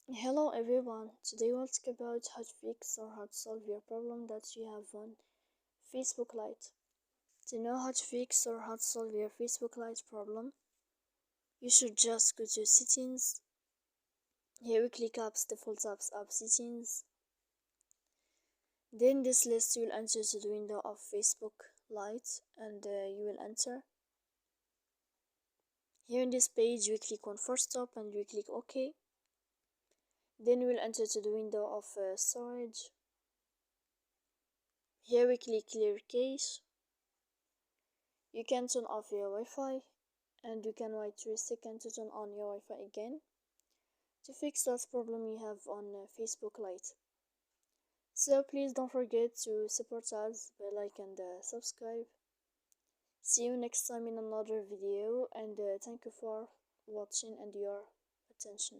Hello everyone, today we'll talk about how to fix or how to solve your problem that you have on Facebook Lite. To know how to fix or how to solve your Facebook Lite problem, you should just go to settings. Here we click apps, default apps, app settings. Then this list you will enter to the window of Facebook Lite and you will enter. Here in this page we click on force stop and we click OK. Then we will enter to the window of storage. Here we click clear cache. You can turn off your Wi-Fi and you can wait 3 seconds to turn on your Wi-Fi again to fix that problem you have on Facebook Lite. So please don't forget to support us by like and subscribe. See you next time in another video and thank you for watching and your attention.